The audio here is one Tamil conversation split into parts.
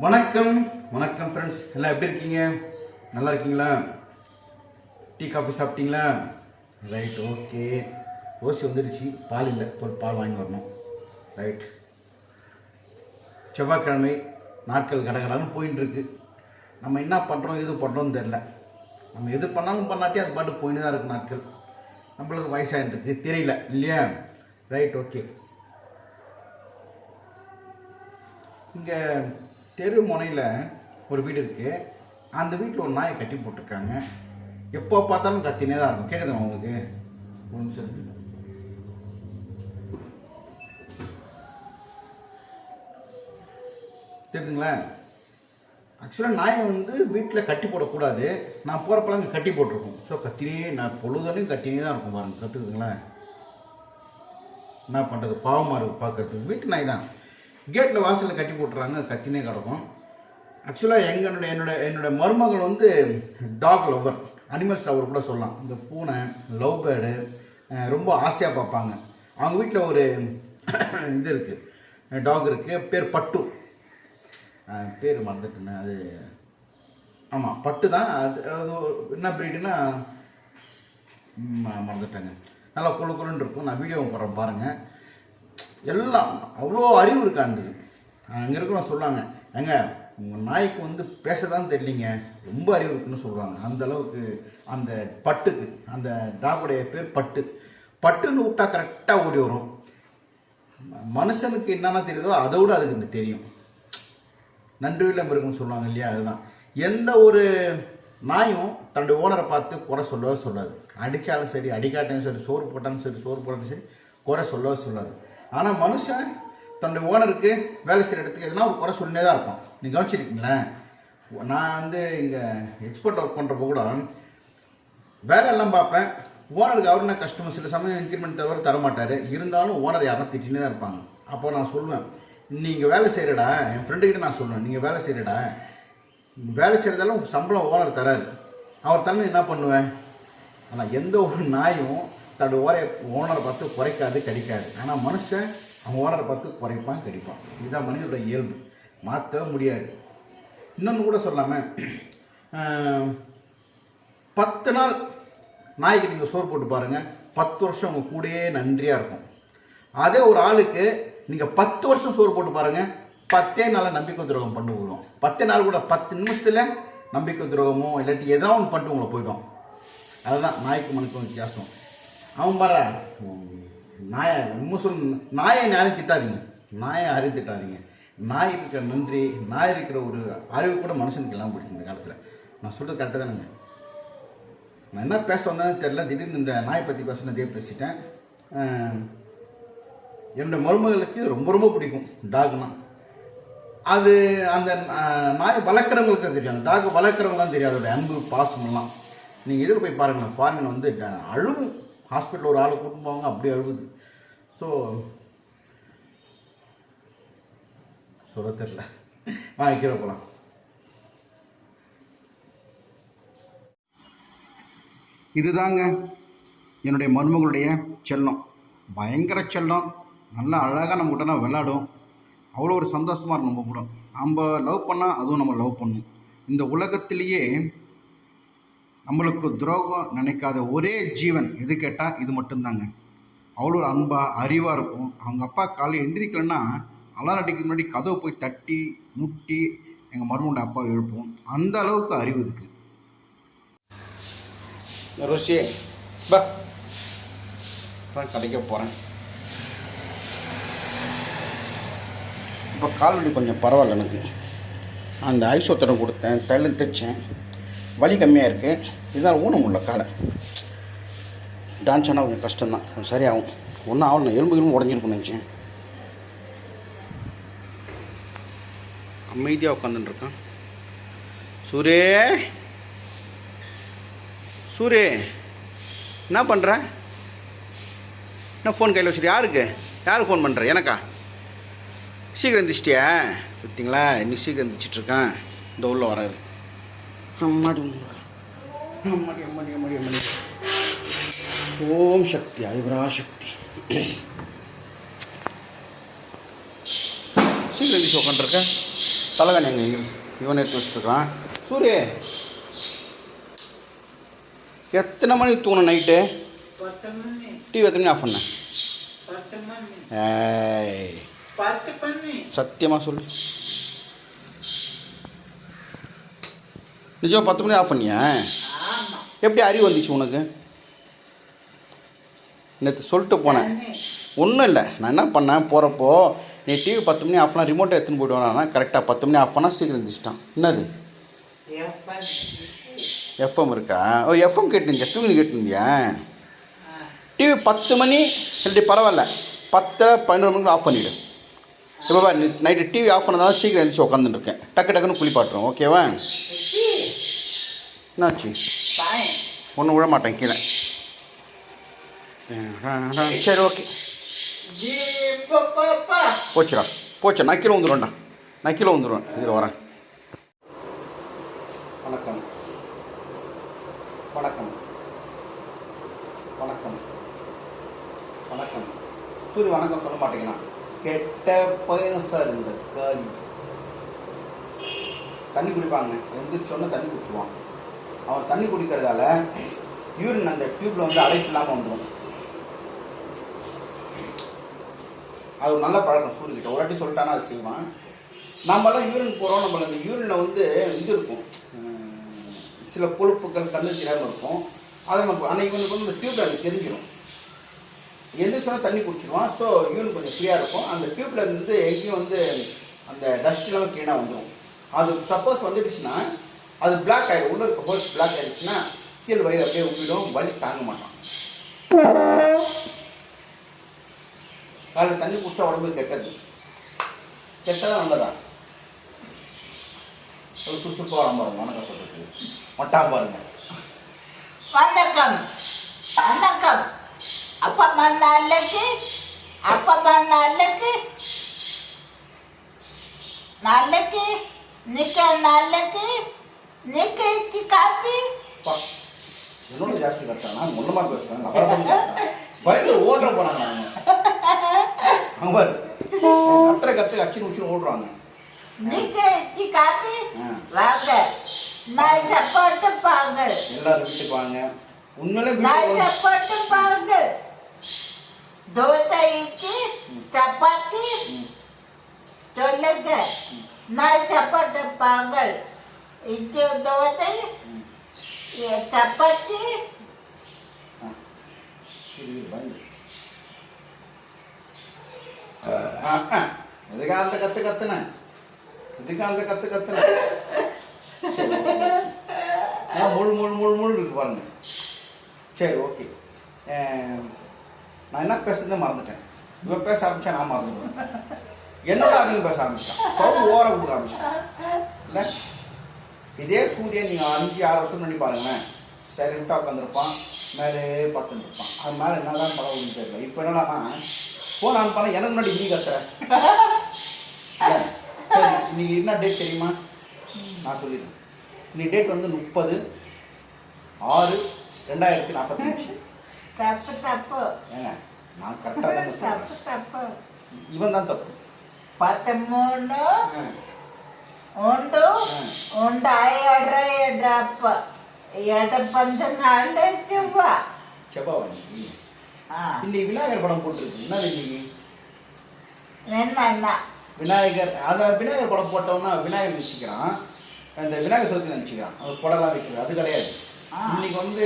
வணக்கம் வணக்கம் ஃப்ரெண்ட்ஸ், எல்லாம் எப்படி இருக்கீங்க? நல்லா இருக்கீங்களா? டீ காஃபி சாப்பிட்டீங்களா? Right, okay. ஓசி வந்துடுச்சு, பால் இல்லை, போய் பால் வாங்கி வரணும். ரைட், செவ்வாய்க்கிழமை நாட்கள் கடகடன்னு போயின்னு இருக்கு. நம்ம என்ன பண்ணுறோம் எது பண்ணுறோன்னு தெரில. நம்ம எது பண்ணாலும் பண்ணாட்டி அது பாட்டு போயின்னு தான் இருக்குது நாட்கள். நம்மளுக்கு வயசாகிட்டு இருக்கு, தெரியல இல்லையா? Right, okay. இங்கே தெரு முனையில் ஒரு வீடு இருக்குது. அந்த வீட்டில் ஒரு நாயை கட்டி போட்டிருக்காங்க. எப்போ பார்த்தாலும் கத்தினே தான் இருக்கும். கேட்குதுமா உங்களுக்கு? ஒரு நிமிஷம் தெரியுதுங்களா? ஆக்சுவலாக நாயை வீட்டில் கட்டி போடக்கூடாது. நான் போகிறப்பெல்லாம் அங்கே கட்டி போட்டிருக்கோம். ஸோ கத்தினே, நான் பொழுதுலையும் கத்தினே தான் இருக்கும் பாருங்கள். கற்றுக்குதுங்களா? என்ன பண்ணுறது, பாவமாக இருக்குது பார்க்குறதுக்கு. வீட்டு நாய் தான். கேட்டில் வாசலில் கட்டி போட்டுறாங்க, கத்தினே கிடக்கும். ஆக்சுவலாக என்னோட மருமகள் டாக் லவ்வர், அனிமல்ஸ் லவ்வர் கூட சொல்லலாம். இந்த பூனை, லவ் பேர்டு ரொம்ப ஆசையாக பார்ப்பாங்க. அவங்க வீட்டில் ஒரு இது இருக்குது, டாக் இருக்குது. பேர் பட்டு. பேர் மறந்துட்டுன்னு, அது ஆமாம் பட்டு தான். அது என்ன ப்ரீடுன்னா மறந்துட்டாங்க. நல்லா குழுன்னு இருக்கும். நான் வீடியோ போடுறேன் பாருங்கள். எல்லாம் அவ்வளோ அறிவு இருக்காங்க. அங்கே இருக்கிறவங்க சொல்லுவாங்க, ஏங்க உங்கள் நாய்க்கு பேச தான் தெரியலிங்க, ரொம்ப அறிவு இருக்குன்னு சொல்லுவாங்க. அந்த அளவுக்கு அந்த பட்டுக்கு, அந்த டாகுடைய பேர் பட்டு. பட்டுன்னு விட்டா கரெக்டாக ஓடி வரும். மனுஷனுக்கு என்னென்ன தெரியுதோ அதை விட அதுக்கு தெரியும். நன்றியுள்ள மிருகம்னு சொல்லுவாங்க இல்லையா? அதுதான். எந்த ஒரு நாயும் தன்னுடைய ஓனரை பார்த்து குறை சொல்லவே சொல்லாது. அடித்தாலும் சரி, அடிக்காட்டாலும் சரி, சோறு போட்டாலும் சரி, சோறு போட்டாலும் சரி, குறை சொல்லவே சொல்லாது. ஆனால் மனுஷன் தன்னுடைய ஓனருக்கு வேலை செய்கிற இடத்துக்கு எதுனா ஒரு குறை சொல்லினே தான் இருக்கும். நீங்கள் கவனிச்சிருக்கீங்களேன்? நான் இங்கே எக்ஸ்போர்ட் ஒர்க் பண்ணுறப்போ கூட வேலையெல்லாம் பார்ப்பேன். ஓனருக்கு அவருனா கஸ்டமர் சில சமயம் இன்க்ரிமெண்ட் தரமாட்டார். இருந்தாலும் ஓனர் யாரும் திட்டினே தான் இருப்பாங்க. அப்போ நான் சொல்லுவேன், நீங்கள் வேலை செய்கிறடா, என் ஃப்ரெண்டுக்கிட்ட நான் சொல்லுவேன், நீங்கள் வேலை செய்கிறடா, வேலை செய்கிறதால உங்களுக்கு சம்பளம் ஓனர் தராரு. அவர் தரணும் என்ன பண்ணுவேன்? ஆனால் எந்த ஒரு நாயும் தன்னுடைய ஓனரை பார்த்து குறைக்காது, கடிக்காது. ஆனால் மனுஷன் அவன் ஓனரை பார்த்து குறைப்பான், கடிப்பான். இதுதான் மனிதனுடைய இயல்பு, மாற்றவே முடியாது. இன்னொன்று கூட சொல்லாமல், 10 நாள் நாய்க்கு நீங்கள் சோறு போட்டு பாருங்கள், 10 வருஷம் உங்கள் கூடயே நன்றியாக இருக்கும். அதே ஒரு ஆளுக்கு நீங்கள் 10 வருஷம் சோறு போட்டு பாருங்கள், 10 நாளில் நம்பிக்கை துரோகம் பண்ணி விடுவோம். 10 நாள் கூட 10 நிமிஷத்தில் நம்பிக்கை துரோகமோ இல்லாட்டி எதனா ஒன்று பண்ணிட்டு உங்களை போய்டும். அதுதான் நாய்க்கு மனுக்கும் வித்தியாசம். அவன் பாரு, நாயை யாரும் திட்டாதீங்க, நாயை யாரையும் திட்டாதீங்க. நாய் இருக்கிற நன்றி, நாய் இருக்கிற ஒரு அறிவு கூட மனுஷனுக்கு எல்லாம் பிடிக்கும் இந்த காலத்தில். நான் சொல்கிறது கரெக்டாக தானுங்க. நான் என்ன பேச வந்தேன்னு தெரியல, திடீர்னு இந்த நாயை பற்றி பேசினதே பேசிட்டேன். என்னோடய மருமகளுக்கு ரொம்ப ரொம்ப பிடிக்கும் டாக்னா. அது அந்த நாய் வளர்க்குறவங்களுக்கு தெரியும், அந்த டாக் வளர்க்குறவங்களாம் தெரியும் அதோடய அன்பு பாசமெல்லாம். நீங்கள் இதில் போய் பாருங்கள், ஃபாரின் அழுவும். ஹாஸ்பிட்டலில் ஒரு ஆளை கூட்டின்னு போவாங்க, அப்படியே அழுகுது. ஸோ சொல்ல தெரில, வாங்கிக்கிற போகலாம். இதுதாங்க என்னுடைய மருமகளுடைய செல்லம், பயங்கர செல்லம். நல்லா அழகாக நம்ம கிட்டனா விளாடும். அவ்வளோ ஒரு சந்தோஷமாக இருக்கும். நம்ம கூட நம்ம லவ் பண்ணால் அதுவும் நம்ம லவ் பண்ணும். இந்த உலகத்திலேயே நம்மளுக்கு துரோகம் நினைக்காத ஒரே ஜீவன் எது கேட்டால் இது மட்டும்தாங்க. அவ்வளோ ஒரு அன்பாக, அறிவாக இருக்கும். அவங்க அப்பா காலையில் எந்திரிக்கலைன்னா அலாரம் அடிக்கிறதுக்கு முன்னாடி கதவை போய் தட்டி முட்டி எங்கள் மருமகனோட அப்பாவை எழுப்போம். அந்த அளவுக்கு அறிவு இதுக்கு. ரோஷி பா, தான் கடைக்க போகிறேன். இப்போ கால் வலி கொஞ்சம் பரவாயில்ல எனக்கு. அந்த ஐஸ் ஒத்தடம் கொடுத்தேன், தைலம் தைச்சேன், வலி கம்மியாக இருக்குது. இதனால் ஊன முடியல காலை. டான்ஸ் ஆனால் கொஞ்சம் கஷ்டம்தான், கொஞ்சம் சரியாகும். ஒன்றும் ஆகல, எலும்பு உடஞ்சிருக்குன்னு நினச்சேன். அமைதியாக உட்காந்துட்டுருக்கான். சூரே சூரே, என்ன பண்ணுற? என்ன ஃபோன் கையில் வச்சுட்டு யாருக்கு ஃபோன் பண்ணுற? எனக்கா? சீக்கிரம் எந்திரிச்சிட்டியா? பார்த்தீங்களா, இன்னைக்கு சீக்கிரம் எந்திரிச்சிட்ருக்கேன். இந்த உள்ள வராது. அம்மாடி அம்மாடி அம்மாடி அம்மாடி அம்மாடி. ஓம் சக்தி, ஐவரா சக்தி. சீக்கிரம் எந்திரிச்சு உட்காந்துருக்க. தலைகாணி எங்கே இவன் எடுத்து வச்சுட்டுருக்கான். சூரிய எத்தனை மணிக்கு தூங்கணும் நைட்டு? டிவி எத்தனை மணி ஆஃப் பண்ணேன்? ஏய் சத்தியமாக சொல்லு, நிஜம் 10 மணி ஆஃப் பண்ணியா? எப்படி அறிவு வந்துச்சு உனக்கு? நேற்று சொல்லிட்டு போனேன். ஒன்றும் இல்லை, நான் என்ன பண்ணேன், போகிறப்போ நீ டிவி 10 மணி ஆஃப் பண்ணால் ரிமோட்டை எடுத்துன்னு போய்டுவானா, கரெக்டாக 10 மணி ஆஃப் பண்ணால் சீக்கிரம் இருந்துச்சிட்டான். என்னது எஃப்எம் இருக்கா? ஓ எஃப்எம் கேட்டுருந்தியா? தூங்கி கேட்டுருந்தியா? டிவி 10 மணி இல்லை பரவாயில்ல, 10 11 மணிக்கு ஆஃப் பண்ணிவிடு. இப்போ பா நைட்டு டிவி ஆஃப் பண்ணதான் சீக்கிரம் எழுந்திரிச்சு உட்காந்துட்டுருக்கேன். டக்குன்னு குளிப்பாட்டுறோம், ஓகேவா? என்னாச்சு? ஒன்றும் விட மாட்டேன் கீழே. சரி ஓகே போச்சுடா, போச்சு. நான் கீழே வந்துடுவேன்டா, நான் கீழே வந்துடுவேன். இதில் வரேன். வணக்கம் வணக்கம் வணக்கம் வணக்கம். சூரிய வணக்கம் சொல்ல மாட்டேங்கண்ணா. கெட்ட பையன் சார் இந்த காலி. தண்ணி குடிப்பாங்க, எந்திரிச்சு சொன்னால் தண்ணி குடிச்சுவான். அவன் தண்ணி குடிக்கிறதால யூரின் அந்த டியூப்பில் வந்து அடைப்பு இல்லாமல் வந்துடும். அது ஒரு நல்ல பழக்கம் சூரியக்கிட்ட. ஒரு வாட்டி சொல்லிட்டானா அது செய்வான். நம்மளாம் யூரின் போகிறோம், நம்மள அந்த யூரினில் வந்து இது இருக்கும், சில கொழுப்புகள் கண்ணு தெரியாமல் இருக்கும். அதை நம்ம அன்றைக்கி வந்து இந்த டியூப்பில் அது தெரிஞ்சிடும். எந்த சொன்னால் தண்ணி குடிச்சிடுவான். ஸோ யூரின் கொஞ்சம் ஃப்ரீயாக இருக்கும். அந்த டியூப்பில் இருந்து எங்கேயும் வந்து அந்த டஸ்ட்லாம் க்ளீனாக வந்துடும். அது சப்போஸ் வந்துடுச்சுன்னா அது பிளாக் ஆகிடும். உள்ள இருக்க ஹோல்ஸ் பிளாக் ஆகிடுச்சுன்னா கீழ் வயிறு அப்படியே உப்பிடும், வலி தாங்க மாட்டான். காலையில் தண்ணி குடிச்சா உடம்பு கெட்டது, கெட்டதான் நல்லதா? ஒரு சுறுசுறுப்பாக வர பாருங்க. வணக்கம் சொல்றது மட்டாம் பாருங்க. வணக்கம் வணக்கம். அப்பா நாளைக்கு நாளைக்கு நிக்க காப்பி. என்னோட ஜாஸ்தி கட்டானா முன்னமா பேசுவேன். பயங்கர ஓடுற போனாங்க அவங்க. கத்துற அச்சின்னு உச்சின்னு ஓடுறாங்க. நிக்க காப்பி வாங்க. நான் சப்பாட்டு பாங்கள். எல்லாரும் வீட்டுக்கு வாங்க. உண்மையிலே நான் சப்பாட்டு பாங்கள். தோசை இட்லி சப்பாத்தி சொல்லுங்க. நான் சப்பாட்டு பாங்கள். இட்லி தோசை சப்பாத்தி. இதுக்காக அந்த கத்துன முழு முழு முழு முழு இருக்கு பாருங்க. சரி ஓகே. நான் என்ன பேசுறதே மறந்துட்டேன். இவன் பேச ஆரம்பிச்சா நான் மறந்துடுவேன். என்னோட அதிகம் பேச ஆரம்பிச்சிட்டான். சவுண்ட் ஓர கொடுக்க ஆரம்பிச்சிட்டான். இல்லை இதே சூரியன் நீங்கள் 5-6 வருஷம் பண்ணி பாருங்களேன். சைலண்ட்டாக உட்காந்துருப்பான், மேலே பார்த்துருப்பான். அது மேலே என்னதான் படம் தெரியல. இப்போ என்னடானா ஃபோன் ஆன் பண்ண எனக்கு முன்னாடி நீ கத்துறேன். சரி இன்னைக்கு என்ன டேட் தெரியுமா? நான் சொல்லிடுறேன். இன்னைக்கு டேட் வந்து 30/6/2045. தப்பு ஏங்க நான் கரெக்டாக தான் தப்பு. இவன் தான் தப்பு. 13 ഉണ്ടായടപ്പ എടപ്പന്തനാളെ செவ்வாய் இன்னைக்கு விநாயகர் படம் போட்டுருக்கு. என்ன இன்னைக்கு விநாயகர், அதான் விநாயகர் படம் போட்டோம்னா விநாயகர் வச்சுக்கிறான். இந்த விநாயகர் சதுர்த்தி நினச்சிக்கிறான். அது படம்லாம் வைக்கிறது அது கிடையாது. இன்னைக்கு வந்து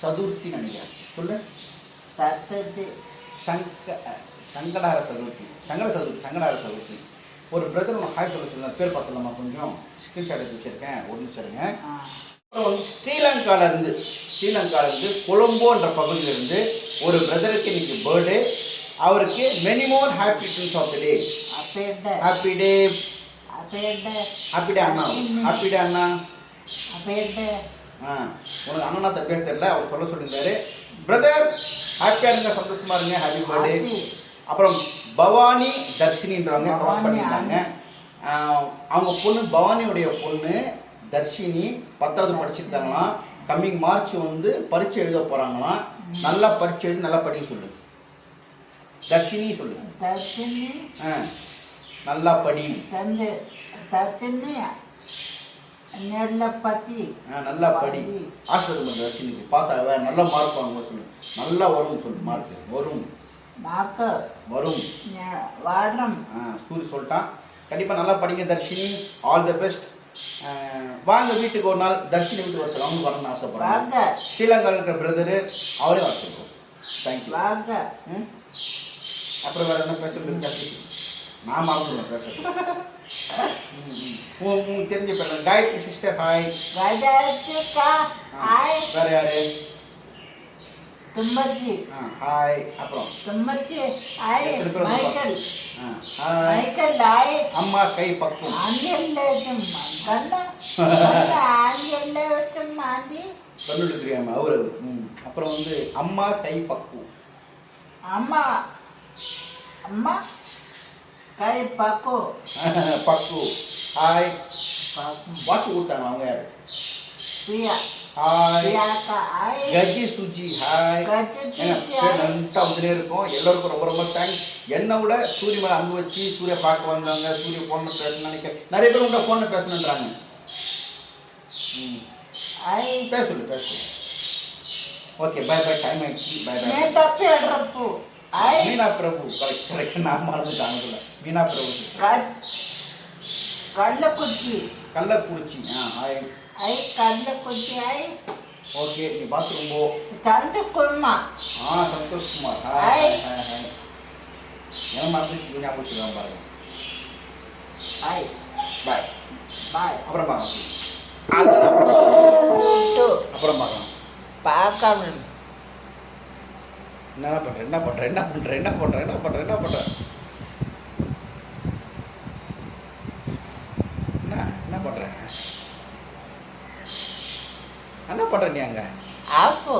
சதுர்த்தி நினைக்கிறேன். சொல்லு. சங்கடார சதுர்த்தி. ஒரு பிரதர் ஒன்று ஹாய் சொல்ல பேர் பார்த்தலாமா? கொஞ்சம் ஸ்கிரீன்ஷாட் எடுத்து வச்சுருக்கேன். ஒரு நிமிஷம் இருங்க. அப்புறம் வந்து ஸ்ரீலங்காலேருந்து கொலம்போன்ற பகுதியிலேருந்து ஒரு பிரதருக்கு இன்னைக்கு பர்த்டே. அவருக்கு many more happy returns of the day. Happy day அண்ணா. உனக்கு அண்ணனா தப்பியாக தெரியல, அவர் சொல்லியிருந்தாரு. பிரதர் ஹாப்பியாக இருங்க, சந்தோஷமா இருங்க, ஹாப்பி பர்த்டே. அப்புறம் பவானி தர்ஷினின்றவங்க க்ராஸ் பண்ணியிருந்தாங்க. அவங்க பொண்ணு பவானியுடைய பொண்ணு தர்ஷினி 10வது படிச்சிருக்காங்களாம். கம்மிங் மார்ச் வந்து பரீட்சை எழுத போகிறாங்களாம். நல்லா பரீட்சை எழுதி நல்லா படிக்க சொல்லு. தர்ஷினி சொல்லு. நல்லா படி. தந்து தத்துன்னு நெல்லை பற்றி நல்லா படி. ஆசீர்வாதம் பண்ண தர்ஷினிக்கு பாஸ் ஆக நல்ல மார்க் வாங்க சொல்லு. நல்லா வரும் சொல்லு. மார்க் வரும். மார்க்கு வரும். வாடுறோம். சூரி சொல்லிட்டான். கண்டிப்பாக நல்லா படிங்க தர்ஷினி. All the best. வாங்க வீட்டுக்கு ஒரு நாள் தர்ஷினி வீட்டுக்கு வர சொல்ல. அவங்க வரணும்னு ஆசைப்படுறாங்க. ஸ்ரீலங்காவில் இருக்கிற பிரதரு அவரே வர சொல்லுவோம். தேங்க்யூ. வாங்க. அப்புறம் வேறு என்ன பேசுறது? நான் மறந்துடுவேன் பேசுறது. உங்களுக்கு தெரிஞ்ச பேர் காயத்ரி சிஸ்டர். ஹாய். ஹாய். வேற யாரு? தும்மச்சி. ஹாய். அப்புறம் தும்மச்சி. Hi. Michael. Hi. Michael. Hi. அம்மா கை பக்கம். ஆண்டியல்ல வச்சம்மா கண்ணா. ஆண்டியல்ல வச்சம்மா ஆண்டி. கண்ணுல தெரியாம அவரு. அப்புறம் வந்து அம்மா கை பக்கு. அம்மா அம்மா கை பக்கு. பக்கு. ஹாய். பக்கு. வாட்ச் கொடுத்தாங்க அவங்க யாரு? பிரியா. ஹாய். பிரியாக்கா. ஹாய். கஜி சுஜி. ஹாய். கஜி சுஜி. நன்ட்டா வந்துட்டே இருக்கும். எல்லாருக்கும் ரொம்ப ரொம்ப தேங்க்ஸ். என்னை விட சூரிய மேலே அன்பு வச்சு சூரிய பார்க்க வந்தாங்க. சூரிய ஃபோனில் பேசணும்னு நினைக்கிறேன். நிறைய பேர் உங்களை ஃபோனில் பேசணுன்றாங்க. ஹாய். பேசு. Okay bye bye. டைம் ஆயிடுச்சு. Bye bye. నేను తప్పి ఎడరప్పు. హై. மீனா பிரபு. கரெக்ட். நான் மறந்துட்டாங்க. மீனா பிரபு சிஸ்டர். கள்ளக்குச்சி. கள்ளக்குறிச்சி. ஹாய். ஹை கள்ளக்குச்சி. ஹை. ஓகே நீ பாத்ரூம் போ. சந்துக்குமா. சந்தோஷ் குமார். ஹாய். ஹாய். என்ன மறந்துச்சு ஞாபகம் வச்சுக்கலாம் பாருங்க. ஹாய். பாய். பாய். அப்புறம் பார்க்கலாம். அப்புறம் பார்க்கலாம். பார்க்கணும். என்ன பண்ற? என்ன பண்ற நீ அங்க? ஆப்பு.